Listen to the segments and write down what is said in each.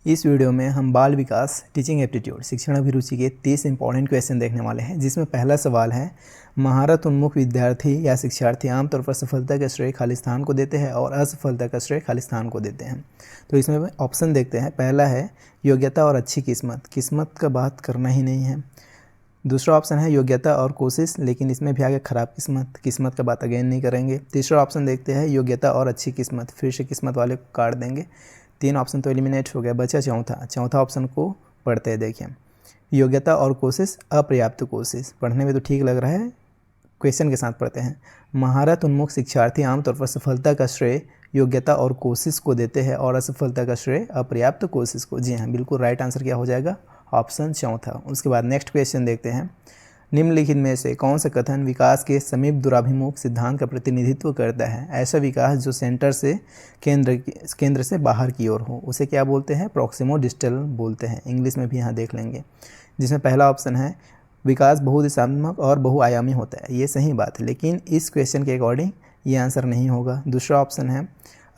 इस वीडियो में हम बाल विकास टीचिंग एप्टीट्यूड शिक्षण अभिरुचि के 30 इंपॉर्टेंट क्वेश्चन देखने वाले हैं, जिसमें पहला सवाल है महारत उन्मुख विद्यार्थी या शिक्षार्थी आमतौर पर सफलता का श्रेय खालिस्तान को देते हैं और असफलता का श्रेय खालिस्तान को देते हैं। तो इसमें ऑप्शन देखते हैं। पहला है योग्यता और अच्छी किस्मत, किस्मत का बात करना ही नहीं है। दूसरा ऑप्शन है योग्यता और कोशिश, लेकिन इसमें भी आगे खराब किस्मत, किस्मत का बात अगेन नहीं करेंगे। तीसरा ऑप्शन देखते हैं योग्यता और अच्छी किस्मत, फिर से किस्मत वाले को काट देंगे। 3 ऑप्शन तो एलिमिनेट हो गया, बचा चौथा ऑप्शन को पढ़ते हैं। देखिए, योग्यता और कोशिश, अपर्याप्त कोशिश। पढ़ने में तो ठीक लग रहा है, क्वेश्चन के साथ पढ़ते हैं। महारत उन्मुख शिक्षार्थी आमतौर पर सफलता का श्रेय योग्यता और कोशिश को देते हैं और असफलता का श्रेय अपर्याप्त कोशिश को। जी हाँ, बिल्कुल राइट आंसर क्या हो जाएगा? ऑप्शन चौथा। उसके बाद नेक्स्ट क्वेश्चन देखते हैं। निम्नलिखित में से कौन सा कथन विकास के समीप दुराभिमुख सिद्धांत का प्रतिनिधित्व करता है? ऐसा विकास जो सेंटर से केंद्र से बाहर की ओर हो, उसे क्या बोलते हैं? प्रॉक्सिमो डिस्टल बोलते हैं। इंग्लिश में भी यहाँ देख लेंगे, जिसमें पहला ऑप्शन है विकास बहुदिशात्मक और बहुआयामी होता है। ये सही बात है, लेकिन इस क्वेश्चन के अकॉर्डिंग ये आंसर नहीं होगा। दूसरा ऑप्शन है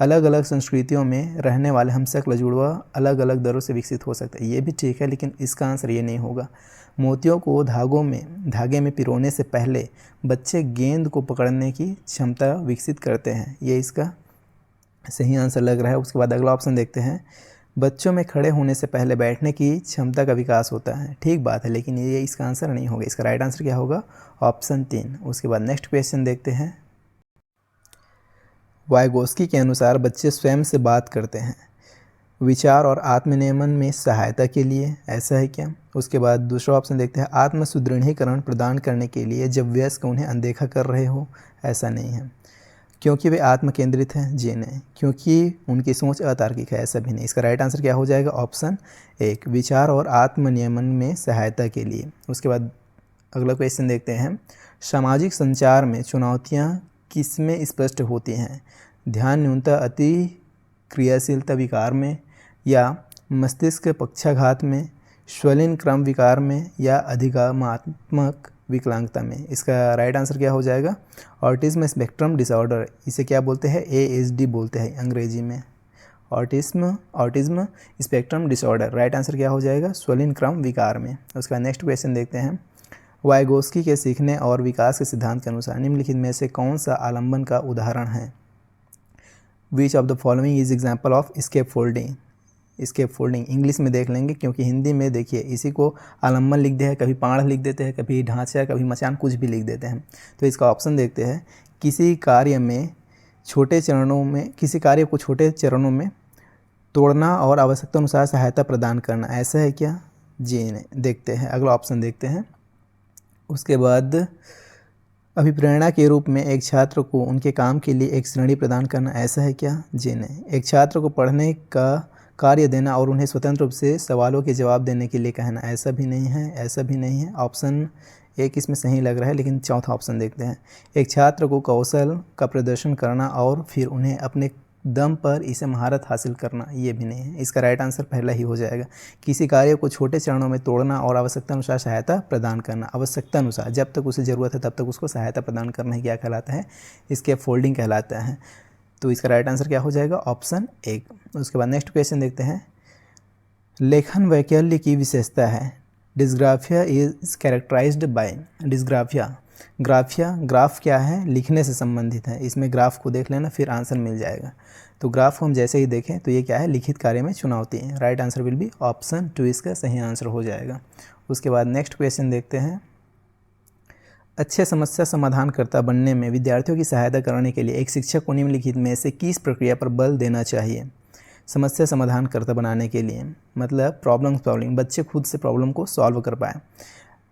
अलग अलग संस्कृतियों में रहने वाले हमशक्ल जुड़वा अलग अलग दरों से विकसित हो सकते हैं। ये भी ठीक है, लेकिन इसका आंसर ये नहीं होगा। मोतियों को धागे में पिरोने से पहले बच्चे गेंद को पकड़ने की क्षमता विकसित करते हैं। ये इसका सही आंसर लग रहा है। उसके बाद अगला ऑप्शन देखते हैं। बच्चों में खड़े होने से पहले बैठने की क्षमता का विकास होता है। ठीक बात है, लेकिन ये इसका आंसर नहीं होगा। इसका राइट आंसर क्या होगा? ऑप्शन 3। उसके बाद नेक्स्ट क्वेश्चन देखते हैं। वाइगोस्की के अनुसार बच्चे स्वयं से बात करते हैं विचार और आत्मनियमन में सहायता के लिए, ऐसा है क्या? उसके बाद दूसरा ऑप्शन देखते हैं। आत्म सुदृढ़ीकरण प्रदान करने के लिए जब वयस्क उन्हें अनदेखा कर रहे हो, ऐसा नहीं है। क्योंकि वे आत्म केंद्रित हैं, जी नहीं। क्योंकि उनकी सोच अतार्किक है, ऐसा भी नहीं। इसका राइट आंसर क्या हो जाएगा? ऑप्शन 1, विचार और आत्मनियमन में सहायता के लिए। उसके बाद अगला क्वेश्चन देखते हैं। सामाजिक संचार में चुनौतियाँ किसमें स्पष्ट होती हैं? ध्यान न्यूनता अति क्रियाशीलता विकार में, या मस्तिष्क पक्षाघात में, श्वलिन क्रम विकार में, या अधिगमात्मक विकलांगता में। इसका राइट आंसर क्या हो जाएगा? ऑटिज्म स्पेक्ट्रम डिसऑर्डर, इसे क्या बोलते हैं? ASD बोलते हैं अंग्रेजी में। Autism spectrum disorder, right answer क्या हो जाएगा? श्वलिन क्रम विकार में। उसका नेक्स्ट क्वेश्चन देखते हैं। वाइगोस्की के सीखने और विकास के सिद्धांत के अनुसार निम्नलिखित में से कौन सा आलंबन का उदाहरण है? Which of the following is example of scaffolding? Scaffolding English में देख लेंगे, क्योंकि हिंदी में देखिए इसी को आलम्बन लिख दे हैं, कभी पाड़ लिख देते हैं, कभी ढांचा, कभी मचान, कुछ भी लिख देते हैं। तो इसका ऑप्शन देखते हैं। किसी कार्य को छोटे चरणों में तोड़ना और आवश्यकता अनुसार सहायता प्रदान करना, ऐसा है क्या? जी नहीं। देखते हैं, अगला ऑप्शन देखते हैं। उसके बाद अभिप्रेरणा के रूप में एक छात्र को उनके काम के लिए एक श्रेणी प्रदान करना, ऐसा है क्या? जी नहीं। एक छात्र को पढ़ने का कार्य देना और उन्हें स्वतंत्र रूप से सवालों के जवाब देने के लिए कहना, ऐसा भी नहीं है, ऐसा भी नहीं है। ऑप्शन 1 इसमें सही लग रहा है, लेकिन चौथा ऑप्शन देखते हैं। एक छात्र को कौशल का प्रदर्शन करना और फिर उन्हें अपने दम पर इसे महारत हासिल करना, ये भी नहीं है। इसका राइट आंसर पहला ही हो जाएगा। किसी कार्य को छोटे चरणों में तोड़ना और आवश्यकता अनुसार सहायता प्रदान करना, आवश्यकता अनुसार, जब तक उसे ज़रूरत है तब तक उसको सहायता प्रदान करना ही क्या कहलाता है? इसके फोल्डिंग कहलाता है। तो इसका राइट आंसर क्या हो जाएगा? ऑप्शन 1। उसके बाद नेक्स्ट क्वेश्चन देखते हैं। लेखन वैकल्य की विशेषता है। Dysgraphia is characterized by. Graph क्या है? लिखने से संबंधित है। इसमें ग्राफ को देख लेना, फिर आंसर मिल जाएगा। तो ग्राफ को हम जैसे ही देखें तो ये क्या है? लिखित कार्य में चुनौती है। Right answer will be option 2, इसका सही आंसर हो जाएगा। उसके बाद नेक्स्ट क्वेश्चन देखते हैं। अच्छे समस्या समाधानकर्ता बनने में विद्यार्थियों की सहायता करने के लिए एक शिक्षक को निम्नलिखित में से किस प्रक्रिया पर बल देना चाहिए? समस्या समाधानकर्ता बनाने के लिए मतलब प्रॉब्लम सॉल्विंग, बच्चे खुद से प्रॉब्लम को सॉल्व कर पाए।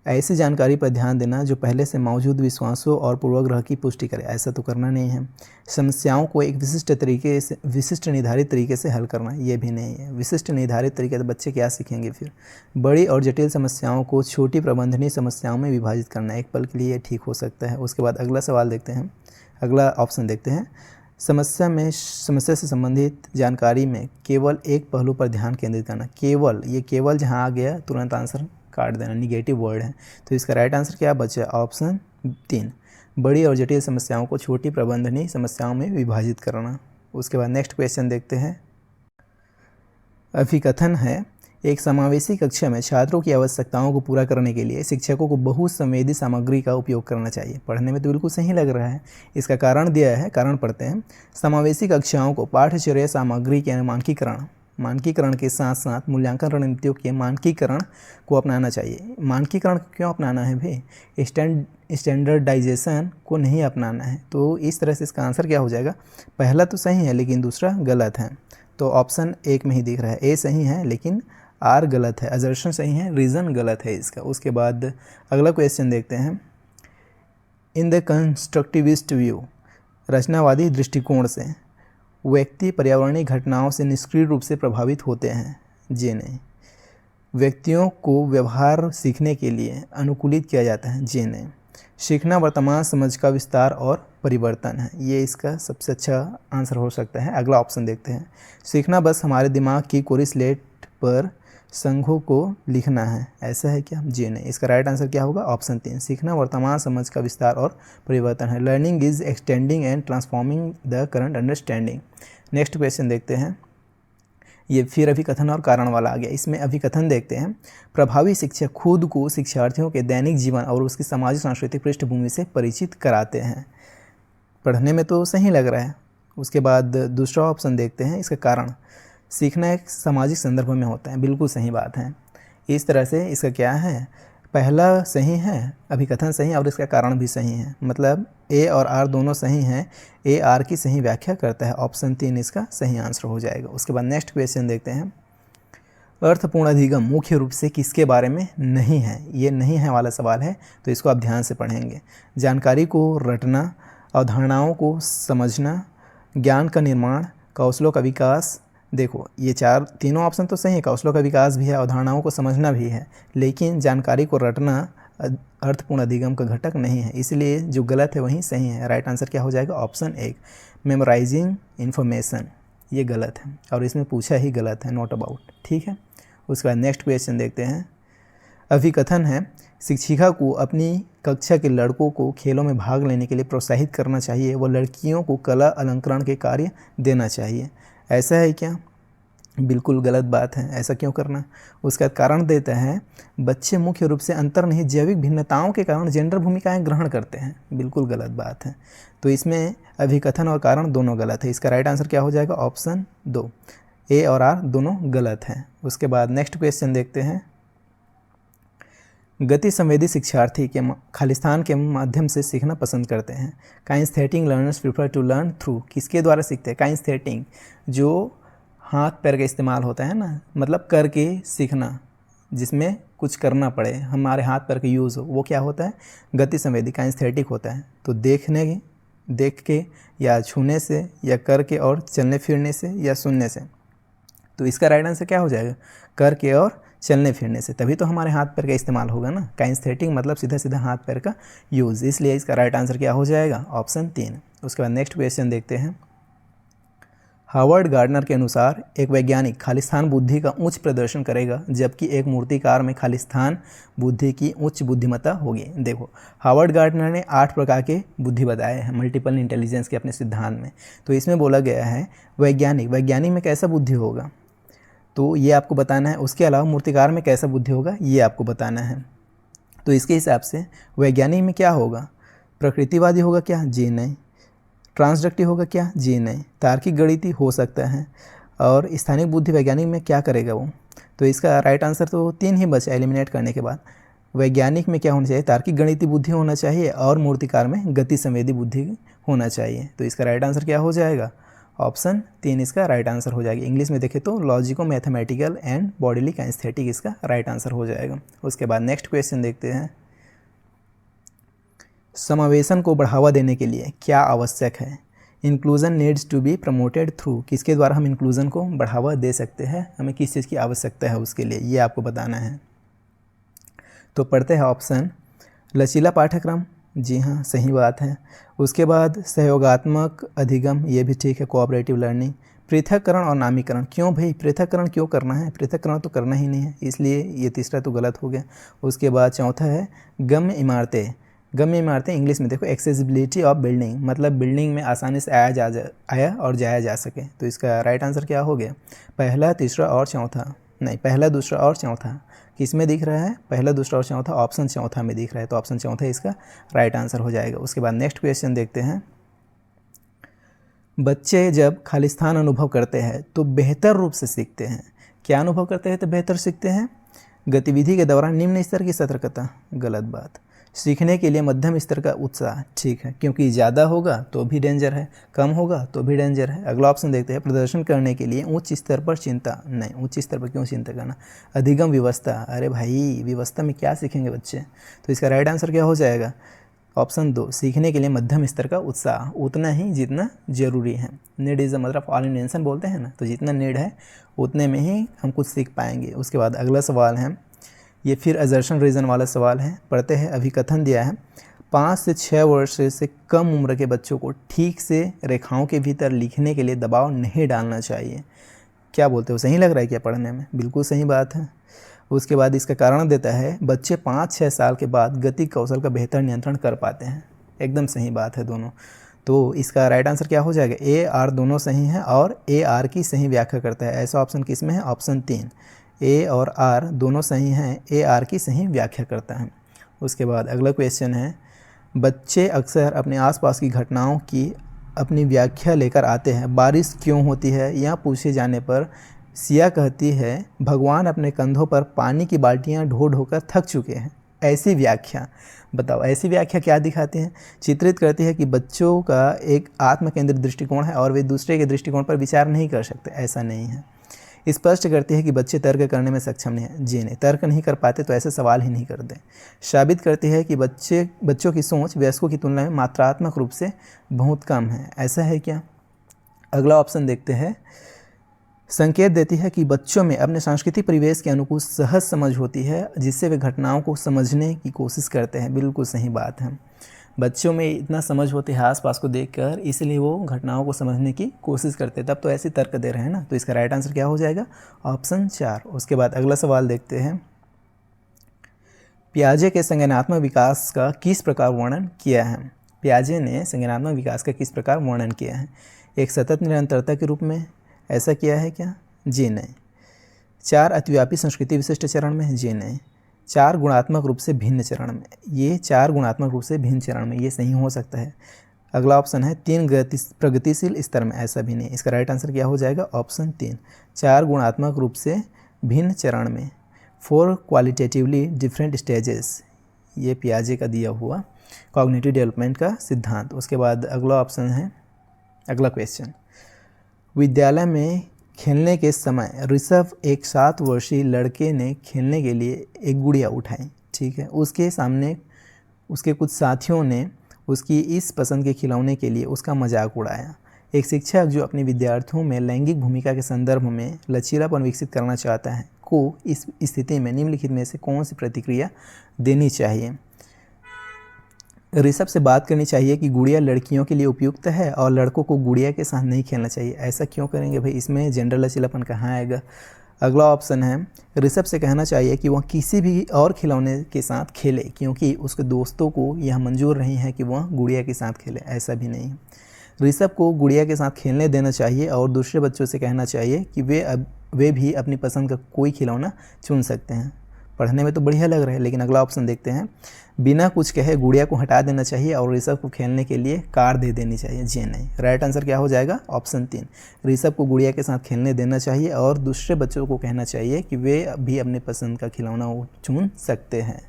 ऐसी जानकारी पर ध्यान देना जो पहले से मौजूद विश्वासों और पूर्वाग्रह की पुष्टि करे, ऐसा तो करना नहीं है। समस्याओं को एक विशिष्ट निर्धारित तरीके से हल करना, ये भी नहीं है। विशिष्ट निर्धारित तरीके से बच्चे क्या सीखेंगे फिर? बड़ी और जटिल समस्याओं को छोटी प्रबंधनीय समस्याओं में विभाजित करना, एक पल के लिए ठीक हो सकता है। उसके बाद अगला सवाल देखते हैं, अगला ऑप्शन देखते हैं। समस्या से संबंधित जानकारी में केवल एक पहलू पर ध्यान केंद्रित करना। केवल जहाँ आ गया तुरंत आंसर काट देना, निगेटिव वर्ड है। तो इसका राइट आंसर क्या बचा? ऑप्शन 3, बड़ी और जटिल समस्याओं को छोटी प्रबंधनीय समस्याओं में विभाजित करना। उसके बाद नेक्स्ट क्वेश्चन देखते हैं। अभिकथन है, एक समावेशी कक्षा में छात्रों की आवश्यकताओं को पूरा करने के लिए शिक्षकों को बहुसंवेदी सामग्री का उपयोग करना चाहिए। पढ़ने में तो बिल्कुल सही लग रहा है। इसका कारण दिया है, कारण पढ़ते हैं। समावेशी कक्षाओं को पाठ्यचर्या सामग्री के मानकीकरण के साथ साथ मूल्यांकन रणनीतियों के मानकीकरण को अपनाना चाहिए। मानकीकरण क्यों अपनाना है भाई? स्टैंडर्डाइजेशन को नहीं अपनाना है। तो इस तरह से इसका आंसर क्या हो जाएगा? पहला तो सही है लेकिन दूसरा गलत है। तो ऑप्शन एक में ही दिख रहा है, ए सही है लेकिन आर गलत है। असर्शन सही है, रीज़न गलत है इसका। उसके बाद अगला क्वेश्चन देखते हैं। इन द कंस्ट्रक्टिविस्ट व्यू, रचनावादी दृष्टिकोण से व्यक्ति पर्यावरणीय घटनाओं से निष्क्रिय रूप से प्रभावित होते हैं। जी नहीं। व्यक्तियों को व्यवहार सीखने के लिए अनुकूलित किया जाता है। जी नहीं। सीखना वर्तमान समझ का विस्तार और परिवर्तन है। ये इसका सबसे अच्छा आंसर हो सकता है। अगला ऑप्शन देखते हैं। सीखना बस हमारे दिमाग की कोरी स्लेट पर संघों को लिखना है, ऐसा है क्या? जी नहीं। इसका राइट आंसर क्या होगा? ऑप्शन 3। सीखना वर्तमान समझ का विस्तार और परिवर्तन है। Learning is extending and transforming the current understanding. Next question देखते हैं। ये फिर अभिकथन और कारण वाला आ गया। इसमें अभिकथन देखते हैं। प्रभावी शिक्षक खुद को शिक्षार्थियों के दैनिक जीवन और उसकी सामाजिक सांस्कृतिक पृष्ठभूमि से परिचित कराते हैं। पढ़ने में तो सही लग रहा है। उसके बाद दूसरा ऑप्शन देखते हैं। इसका कारण, सीखना एक सामाजिक संदर्भ में होता है। बिल्कुल सही बात है। इस तरह से इसका क्या है? पहला सही है, अभिकथन सही है और इसका कारण भी सही है। मतलब ए और आर दोनों सही हैं। ए आर की सही व्याख्या करता है। ऑप्शन 3 इसका सही आंसर हो जाएगा। उसके बाद नेक्स्ट क्वेश्चन देखते हैं। अर्थपूर्ण अधिगम मुख्य रूप से किसके बारे में नहीं है? ये नहीं है वाला सवाल है, तो इसको आप ध्यान से पढ़ेंगे। जानकारी को रटना, अवधारणाओं को समझना, ज्ञान का निर्माण, कौशलों का विकास। देखो ये तीनों ऑप्शन तो सही है। कौशलों का विकास भी है, अवधारणाओं को समझना भी है, लेकिन जानकारी को रटना अर्थपूर्ण अधिगम का घटक नहीं है। इसलिए जो गलत है वही सही है। राइट आंसर क्या हो जाएगा? Option 1, memorizing information. ये गलत है और इसमें पूछा ही गलत है, नॉट अबाउट। ठीक है। उसके बाद नेक्स्ट क्वेश्चन देखते हैं। अभिकथन है, शिक्षिका को अपनी कक्षा के लड़कों को खेलों में भाग लेने के लिए प्रोत्साहित करना चाहिए व लड़कियों को कला अलंकरण के कार्य देना चाहिए। ऐसा है क्या? बिल्कुल गलत बात है। ऐसा क्यों करना? उसका कारण देता है, बच्चे मुख्य रूप से अंतर्निहित जैविक भिन्नताओं के कारण जेंडर भूमिकाएं ग्रहण करते हैं। बिल्कुल गलत बात है। तो इसमें अभिकथन और कारण दोनों गलत है। इसका राइट आंसर क्या हो जाएगा? ऑप्शन 2, ए और आर दोनों गलत हैं। उसके बाद नेक्स्ट क्वेश्चन देखते हैं। गति संवेदी शिक्षार्थी के खालिस्तान के माध्यम से सीखना पसंद करते हैं। Kinesthetic learners prefer to learn through, किसके द्वारा सीखते हैं? काइंस्थेटिक, जो हाथ पैर का इस्तेमाल होता है ना, मतलब करके सीखना, जिसमें कुछ करना पड़े, हमारे हाथ पैर का यूज़ हो, वो क्या होता है? गति संवेदी, काइंस्थेटिक होता है। तो देख के या छूने से या करके और चलने फिरने से या सुनने से। तो इसका राइट आंसर क्या हो जाएगा? करके और चलने फिरने से, तभी तो हमारे हाथ पैर का इस्तेमाल होगा ना। काइंस्थेटिक मतलब सीधा सीधा हाथ पैर का यूज़। इसलिए इसका राइट आंसर क्या हो जाएगा? ऑप्शन 3। उसके बाद नेक्स्ट क्वेश्चन देखते हैं। हावर्ड गार्डनर के अनुसार एक वैज्ञानिक खालिस्तान बुद्धि का उच्च प्रदर्शन करेगा, जबकि एक मूर्तिकार में खालिस्तान बुद्धि की उच्च बुद्धिमत्ता होगी। देखो हावर्ड गार्डनर ने 8 प्रकार के बुद्धि बताए हैं मल्टीपल इंटेलिजेंस के अपने सिद्धांत में। तो इसमें बोला गया है वैज्ञानिक में कैसा बुद्धि होगा, तो ये आपको बताना है। उसके अलावा मूर्तिकार में कैसा बुद्धि होगा, ये आपको बताना है। तो इसके हिसाब से वैज्ञानिक में क्या होगा? प्रकृतिवादी होगा क्या? जी नहीं। ट्रांसडक्टिव होगा क्या? जी नहीं। तार्किक गणितीय हो सकता है। और स्थानिक बुद्धि वैज्ञानिक में क्या करेगा वो? तो इसका राइट आंसर तो 3 ही बचा एलिमिनेट करने के बाद। वैज्ञानिक में क्या होना चाहिए? तार्किक गणितीय बुद्धि होना चाहिए और मूर्तिकार में गति संवेदी बुद्धि होना चाहिए। तो इसका राइट आंसर क्या हो जाएगा? ऑप्शन 3 इसका राइट आंसर हो जाएगा। इंग्लिश में देखें तो logico mathematical and bodily kinaesthetic इसका राइट आंसर हो जाएगा। उसके बाद नेक्स्ट क्वेश्चन देखते हैं। समावेशन को बढ़ावा देने के लिए क्या आवश्यक है? Inclusion needs to be promoted through, किसके द्वारा हम इंक्लूजन को बढ़ावा दे सकते हैं? हमें किस चीज़ की आवश्यकता है उसके लिए, ये आपको बताना है। तो पढ़ते हैं ऑप्शन। लचीला पाठ्यक्रम, जी हाँ सही बात है। उसके बाद सहयोगात्मक अधिगम, ये भी ठीक है, कोऑपरेटिव लर्निंग। पृथक्करण और नामीकरण, क्यों भाई पृथक्करण क्यों करना है? पृथक्करण तो करना ही नहीं है, इसलिए ये तीसरा तो गलत हो गया। उसके बाद चौथा है गम्य इमारतें, गम्य इमारतें इंग्लिश में देखो एक्सेसिबिलिटी ऑफ बिल्डिंग, मतलब बिल्डिंग में आसानी से आया और जाया जा सके। तो इसका राइट आंसर क्या हो गया? पहला, तीसरा और चौथा, नहीं पहला, दूसरा और चौथा किस में दिख रहा है? पहला, दूसरा और चौथा ऑप्शन चौथा में दिख रहा है, तो ऑप्शन चौथा इसका राइट आंसर हो जाएगा। उसके बाद नेक्स्ट क्वेश्चन देखते हैं। बच्चे जब खालिस्तान अनुभव करते हैं तो बेहतर रूप से सीखते हैं। क्या अनुभव करते हैं तो बेहतर सीखते हैं? गतिविधि के दौरान निम्न स्तर की सतर्कता, गलत बात। सीखने के लिए मध्यम स्तर का उत्साह, ठीक है, क्योंकि ज़्यादा होगा तो भी डेंजर है, कम होगा तो भी डेंजर है। अगला ऑप्शन देखते हैं। प्रदर्शन करने के लिए उच्च स्तर पर चिंता, नहीं, उच्च स्तर पर क्यों चिंता करना। अधिगम व्यवस्था, अरे भाई व्यवस्था में क्या सीखेंगे बच्चे? तो इसका राइट आंसर क्या हो जाएगा? ऑप्शन 2, सीखने के लिए मध्यम स्तर का उत्साह, उतना ही जितना जरूरी है। Need is the mother of all invention बोलते हैं ना, तो जितना नीड है उतने में ही हम कुछ सीख पाएंगे। उसके बाद अगला सवाल है, ये फिर असर्शन रीज़न वाला सवाल है, पढ़ते हैं। अभिकथन दिया है 5 से 6 वर्ष से कम उम्र के बच्चों को ठीक से रेखाओं के भीतर लिखने के लिए दबाव नहीं डालना चाहिए। क्या बोलते हो, सही लग रहा है क्या पढ़ने में? बिल्कुल सही बात है। उसके बाद इसका कारण देता है बच्चे 5-6 साल के बाद गति कौशल का बेहतर नियंत्रण कर पाते हैं। एकदम सही बात है दोनों। तो इसका राइट आंसर क्या हो जाएगा? ए आर दोनों सही हैं और ए आर की सही व्याख्या करता है। ऐसा ऑप्शन किस में है? ऑप्शन 3, ए और आर दोनों सही हैं, ए आर की सही व्याख्या करता है। उसके बाद अगला क्वेश्चन है, बच्चे अक्सर अपने आसपास की घटनाओं की अपनी व्याख्या लेकर आते हैं। बारिश क्यों होती है? यह पूछे जाने पर सिया कहती है भगवान अपने कंधों पर पानी की बाल्टियां ढो ढोकर थक चुके हैं। ऐसी व्याख्या बताओ, ऐसी व्याख्या क्या दिखाती है? चित्रित करती है कि बच्चों का एक आत्म केंद्रित दृष्टिकोण है और वे दूसरे के दृष्टिकोण पर विचार नहीं कर सकते, ऐसा नहीं है। स्पष्ट करती है कि बच्चे तर्क करने में सक्षम नहीं है, जी नहीं, तर्क नहीं कर पाते तो ऐसे सवाल ही नहीं करते। साबित करती है कि बच्चों की सोच वयस्कों की तुलना में मात्रात्मक रूप से बहुत कम है, ऐसा है क्या? अगला ऑप्शन देखते हैं। संकेत देती है कि बच्चों में अपने सांस्कृतिक परिवेश के अनुकूल सहज समझ होती है, जिससे वे घटनाओं को समझने की कोशिश करते हैं। बिल्कुल सही बात है, बच्चों में इतना समझ होती है आसपास को देखकर, इसलिए वो घटनाओं को समझने की कोशिश करते हैं, तब तो ऐसे तर्क दे रहे हैं ना। तो इसका राइट आंसर क्या हो जाएगा? ऑप्शन 4। उसके बाद अगला सवाल देखते हैं। पियाजे के संज्ञानात्मक विकास का किस प्रकार वर्णन किया है? पियाजे ने संज्ञानात्मक विकास का किस प्रकार वर्णन किया है? एक सतत निरंतरता के रूप में, ऐसा किया है क्या? जी नहीं। 4 अतिव्यापी संस्कृति विशिष्ट चरण में, जी नहीं। 4 गुणात्मक रूप से भिन्न चरण में, ये 4 गुणात्मक रूप से भिन्न चरण में, ये सही हो सकता है। अगला ऑप्शन है 3 प्रगतिशील स्तर में, ऐसा भी नहीं। इसका राइट आंसर क्या हो जाएगा? ऑप्शन 3, 4 गुणात्मक रूप से भिन्न चरण में, 4 क्वालिटेटिवली डिफरेंट स्टेजेस, ये पियाजे का दिया हुआ कॉग्निटिव डेवलपमेंट का सिद्धांत। उसके बाद अगला ऑप्शन है, अगला क्वेश्चन, विद्यालय में खेलने के समय ऋषभ एक 7 वर्षीय लड़के ने खेलने के लिए एक गुड़िया उठाई, ठीक है। उसके सामने उसके कुछ साथियों ने उसकी इस पसंद के खिलौने के लिए उसका मजाक उड़ाया। एक शिक्षक जो अपने विद्यार्थियों में लैंगिक भूमिका के संदर्भ में लचीलापन विकसित करना चाहता है को इस स्थिति में निम्नलिखित में से कौन सी प्रतिक्रिया देनी चाहिए? ऋषभ से बात करनी चाहिए कि गुड़िया लड़कियों के लिए उपयुक्त है और लड़कों को गुड़िया के साथ नहीं खेलना चाहिए। ऐसा क्यों करेंगे भाई, इसमें जेंडर लचीलापन कहाँ आएगा? अगला ऑप्शन है, ऋषभ से कहना चाहिए कि वह किसी भी और खिलौने के साथ खेले क्योंकि उसके दोस्तों को यह मंजूर नहीं है कि वह गुड़िया के साथ खेले। ऐसा भी नहीं। ऋषभ को गुड़िया के साथ खेलने देना चाहिए और दूसरे बच्चों से कहना चाहिए कि वे भी अपनी पसंद का कोई खिलौना चुन सकते हैं। पढ़ने में तो बढ़िया लग रहा है, लेकिन अगला ऑप्शन देखते हैं। बिना कुछ कहे गुड़िया को हटा देना चाहिए और ऋषभ को खेलने के लिए कार दे देनी चाहिए। जी नहीं। राइट आंसर क्या हो जाएगा? ऑप्शन 3, ऋषभ को गुड़िया के साथ खेलने देना चाहिए और दूसरे बच्चों को कहना चाहिए कि वे भी अपनी पसंद का खिलौना चुन सकते हैं।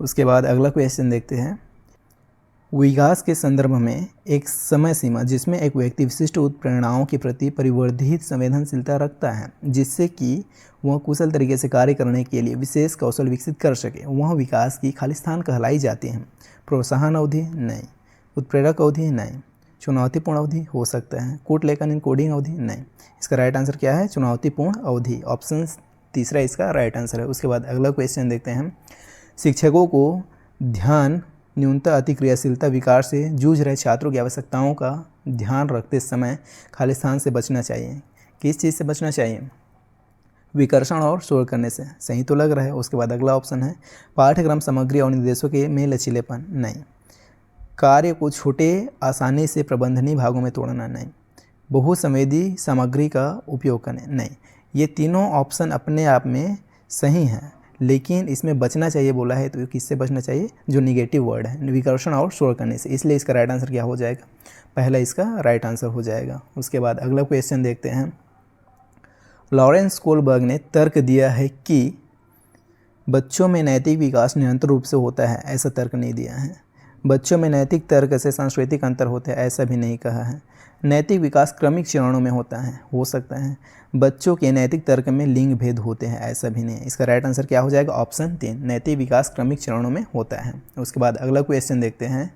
उसके बाद अगला क्वेश्चन देखते हैं। विकास के संदर्भ में एक समय सीमा जिसमें एक व्यक्ति विशिष्ट उत्प्रेरणाओं के प्रति परिवर्धित संवेदनशीलता रखता है जिससे कि वह कुशल तरीके से कार्य करने के लिए विशेष कौशल विकसित कर सके, वह विकास की खालिस्तान कहलाई जाती है। प्रोत्साहन अवधि? नहीं। उत्प्रेरक अवधि? नहीं। चुनौतीपूर्ण अवधि? हो सकता है। कोट लेखन इन कोडिंग अवधि? नहीं। इसका राइट आंसर क्या है? चुनौतीपूर्ण अवधि। ऑप्शन 3 इसका राइट आंसर है। उसके बाद अगला क्वेश्चन देखते हैं। शिक्षकों को ध्यान न्यूनता अतिक्रियाशीलता विकार से जूझ रहे छात्रों की आवश्यकताओं का ध्यान रखते समय खालिस्तान से बचना चाहिए। किस चीज़ से बचना चाहिए? विकर्षण और शोर करने से, सही तो लग रहा है। उसके बाद अगला ऑप्शन है पाठ्यक्रम सामग्री और निर्देशों के में लचीलेपन, नहीं। कार्य को छोटे आसानी से प्रबंधनीय भागों में तोड़ना, नहीं। बहुसंवेदी सामग्री का उपयोग करने, नहीं। ये तीनों ऑप्शन अपने आप में सही हैं, लेकिन इसमें बचना चाहिए बोला है, तो किससे बचना चाहिए, जो निगेटिव वर्ड है, विकर्षण और शोर करने से। इसलिए इसका राइट आंसर क्या हो जाएगा, पहला इसका राइट आंसर हो जाएगा। उसके बाद अगला क्वेश्चन देखते हैं। लॉरेंस कोलबर्ग ने तर्क दिया है कि बच्चों में नैतिक विकास निरंतर रूप से होता है, ऐसा तर्क नहीं दिया है। बच्चों में नैतिक तर्क से सांस्कृतिक अंतर होते हैं, ऐसा भी नहीं कहा है। नैतिक विकास क्रमिक चरणों में होता है, हो सकता है। बच्चों के नैतिक तर्क में लिंग भेद होते हैं, ऐसा भी नहीं है। इसका राइट आंसर क्या हो जाएगा, ऑप्शन 3, नैतिक विकास क्रमिक चरणों में होता है। उसके बाद अगला क्वेश्चन देखते हैं।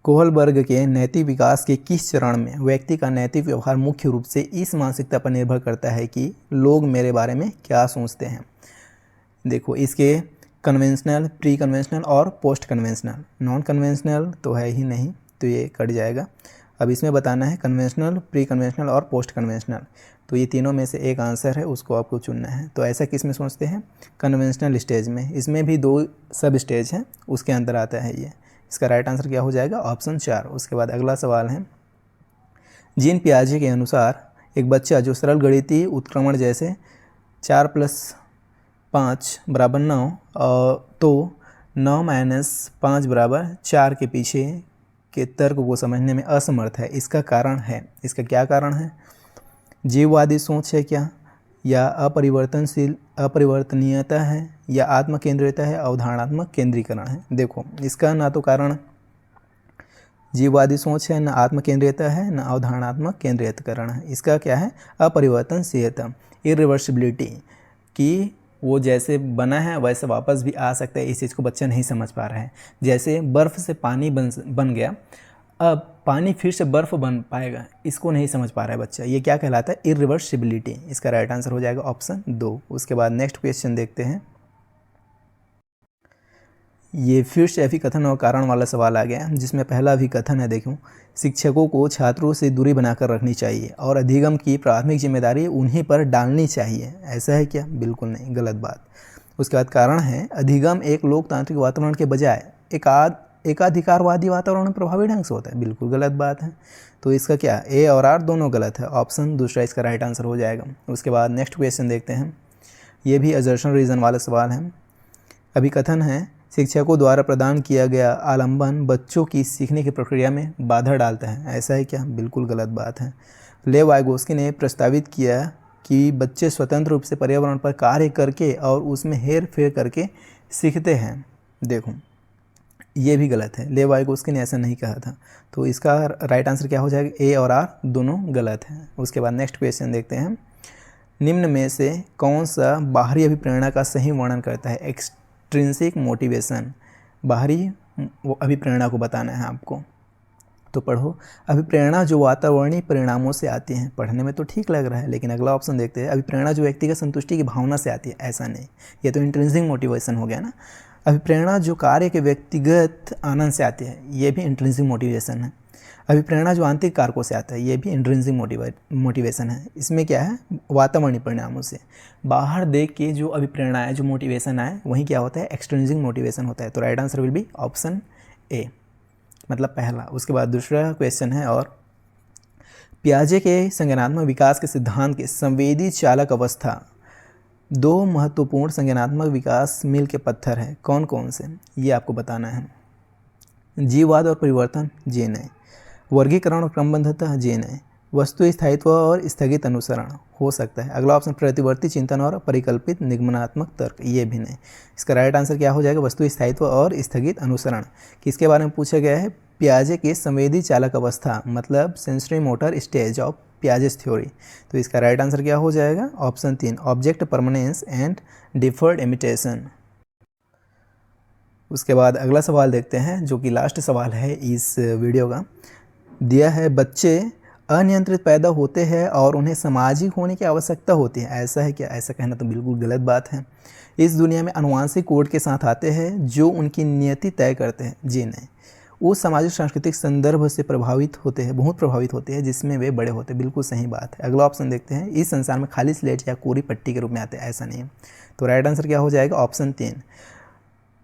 कोहलबर्ग के नैतिक विकास के किस चरण में व्यक्ति का नैतिक व्यवहार मुख्य रूप से इस मानसिकता पर निर्भर करता है कि लोग मेरे बारे में क्या सोचते हैं। देखो, इसके कन्वेंशनल, प्री कन्वेंशनल और पोस्ट कन्वेंशनल। नॉन कन्वेंशनल तो है ही नहीं, तो ये कट जाएगा। अब इसमें बताना है कन्वेंशनल, प्री कन्वेंशनल और पोस्ट कन्वेंशनल, तो ये तीनों में से एक आंसर है, उसको आपको चुनना है। तो ऐसा किस में सोचते हैं, कन्वेंशनल स्टेज में। इसमें भी 2 सब स्टेज हैं, उसके अंदर आता है ये। इसका राइट आंसर क्या हो जाएगा, ऑप्शन 4। उसके बाद अगला सवाल है। जीन पियाजे के अनुसार एक बच्चा जो सरल गणितीय उत्क्रमण जैसे 4 + 5 = 9 तो 9 - 5 = 4 के पीछे के तर्क को समझने में असमर्थ है, इसका कारण है, इसका क्या कारण है, जीववादी सोच है क्या, या अपरिवर्तनीयता है, या आत्मकेंद्रियता है, अवधारणात्मक केंद्रीकरण है। देखो, इसका ना तो कारण जीववादी सोच है, ना आत्मकेंद्रियता है, ना अवधारणात्मक केंद्रीकरण है। इसका क्या है, अपरिवर्तनशीलता, इरिवर्सिबिलिटी, कि वो जैसे बना है वैसे वापस भी आ सकता है। इस चीज़ को बच्चा नहीं समझ पा रहा है। जैसे बर्फ़ से पानी बन गया, अब पानी फिर से बर्फ़ बन पाएगा, इसको नहीं समझ पा रहा है बच्चा। ये क्या कहलाता है, इरिवर्सिबिलिटी। इसका राइट आंसर हो जाएगा ऑप्शन 2। उसके बाद नेक्स्ट क्वेश्चन देखते हैं। ये फिर से अभिकथन और कारण वाला सवाल आ गया, जिसमें पहला अभिकथन है, देखो, शिक्षकों को छात्रों से दूरी बनाकर रखनी चाहिए और अधिगम की प्राथमिक जिम्मेदारी उन्हीं पर डालनी चाहिए। ऐसा है क्या, बिल्कुल नहीं, गलत बात। उसके बाद कारण है, अधिगम एक लोकतांत्रिक वातावरण के बजाय एकाधिकारवादी वातावरण में प्रभावी ढंग से होता है, बिल्कुल गलत बात है। तो इसका क्या, ए और आर दोनों गलत है, ऑप्शन दूसरा इसका राइट आंसर हो जाएगा। उसके बाद नेक्स्ट क्वेश्चन देखते हैं। ये भी असर्शन रीज़न वाला सवाल है। अभिकथन है, शिक्षकों द्वारा प्रदान किया गया आलंबन बच्चों की सीखने की प्रक्रिया में बाधा डालता है। ऐसा है क्या, बिल्कुल गलत बात है। लेव वाइगोस्की ने प्रस्तावित किया कि बच्चे स्वतंत्र रूप से पर्यावरण पर कार्य करके और उसमें हेर फेर करके सीखते हैं। देखो, ये भी गलत है, लेव वाइगोस्की ने ऐसा नहीं कहा था। तो इसका राइट आंसर क्या हो जाएगा, ए और आर दोनों गलत हैं। उसके बाद नेक्स्ट क्वेश्चन देखते हैं। निम्न में से कौन सा बाहरी अभिप्रेरणा का सही वर्णन करता है, एक्सट्रिंसिक मोटिवेशन। बाहरी अभिप्रेरणा को बताना है आपको, तो पढ़ो। अभिप्रेरणा जो वातावरणीय परिणामों से आती है, पढ़ने में तो ठीक लग रहा है, लेकिन अगला ऑप्शन देखते हैं। अभिप्रेरणा जो व्यक्तिगत संतुष्टि की भावना से आती है, ऐसा नहीं, ये तो इंट्रिंसिक मोटिवेशन हो गया ना। अभिप्रेरणा जो कार्य के व्यक्तिगत आनंद से आती है, ये भी इंट्रिंसिक मोटिवेशन है। अभिप्रेरणा जो आंतरिक कारकों से आता है, ये भी इंट्रिंसिक मोटिवेशन है। इसमें क्या है, वातावरणीय परिणामों से बाहर देख के जो अभिप्रेरणा है, जो मोटिवेशन है, वहीं क्या होता है, एक्सट्रिंसिक मोटिवेशन होता है। तो right answer will be option A, मतलब पहला। उसके बाद दूसरा क्वेश्चन है, और पियाजे के संज्ञानात्मक विकास के सिद्धांत के संवेदी चालक अवस्था 2 महत्वपूर्ण संज्ञानात्मक विकास मील के पत्थर हैं, कौन कौन से, ये आपको बताना है। जीववाद और परिवर्तन, जे नहीं। वर्गीकरण और क्रमबद्धता, जे नहीं। वस्तु स्थायित्व और स्थगित अनुसरण, हो सकता है। अगला ऑप्शन प्रतिवर्ती चिंतन और परिकल्पित निगमनात्मक तर्क, ये भी नहीं। इसका राइट आंसर क्या हो जाएगा, वस्तु स्थायित्व और स्थगित अनुसरण। किसके बारे में पूछा गया है, पियाजे के संवेदी चालक अवस्था, मतलब sensory motor stage of Piaget's theory. तो इसका राइट आंसर क्या हो जाएगा, option 3, object permanence and deferred imitation. उसके बाद अगला सवाल देखते हैं, जो कि लास्ट सवाल है इस वीडियो का। दिया है, बच्चे अनियंत्रित पैदा होते हैं और उन्हें सामाजिक होने की आवश्यकता होती है। ऐसा है क्या, ऐसा कहना तो बिल्कुल गलत बात है। इस दुनिया में अनुवांशिक कोड के साथ आते हैं जो उनकी नियति तय करते हैं, जी नहीं। उस सामाजिक सांस्कृतिक संदर्भ से प्रभावित होते हैं, बहुत प्रभावित होते हैं जिसमें वे बड़े होते हैं। बिल्कुल सही बात है। अगला ऑप्शन देखते हैं, इस संसार में खाली स्लेट या कोरी पट्टी के रूप में आते हैं, ऐसा नहीं है। तो राइट आंसर क्या हो जाएगा? ऑप्शन 3,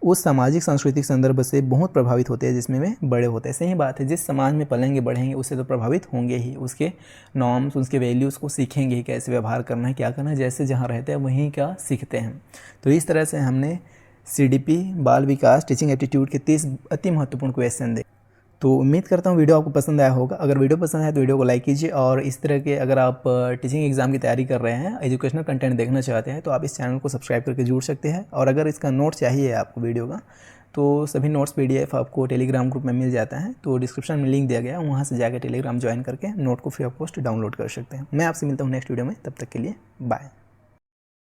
उस सामाजिक सांस्कृतिक संदर्भ से बहुत प्रभावित होते हैं जिसमें वे बड़े होते हैं। सही बात है, जिस समाज में पलेंगे बढ़ेंगे उससे तो प्रभावित होंगे ही, उसके नॉर्म्स, उसके वैल्यूज़ को सीखेंगे ही, कैसे व्यवहार करना है, क्या करना है, जैसे जहाँ रहते हैं वहीं का सीखते हैं। तो इस तरह से हमने CDP बाल विकास टीचिंग एप्टीट्यूड के 30 अति महत्वपूर्ण क्वेश्चन देखे। तो उम्मीद करता हूँ वीडियो आपको पसंद आया होगा। अगर वीडियो पसंद आया तो वीडियो को लाइक कीजिए, और इस तरह के अगर आप टीचिंग एग्जाम की तैयारी कर रहे हैं, एजुकेशनल कंटेंट देखना चाहते हैं, तो आप इस चैनल को सब्सक्राइब करके जुड़ सकते हैं। और अगर इसका नोट चाहिए आपको वीडियो का, तो सभी नोट्स PDF आपको टेलीग्राम ग्रुप में मिल जाता है। तो डिस्क्रिप्शन में लिंक दिया गया है, वहाँ से जाकर टेलीग्राम ज्वाइन करके नोट को फ्री ऑफ कॉस्ट डाउनलोड कर सकते हैं। मैं आपसे मिलता हूँ नेक्स्ट वीडियो में, तब तक के लिए बाय।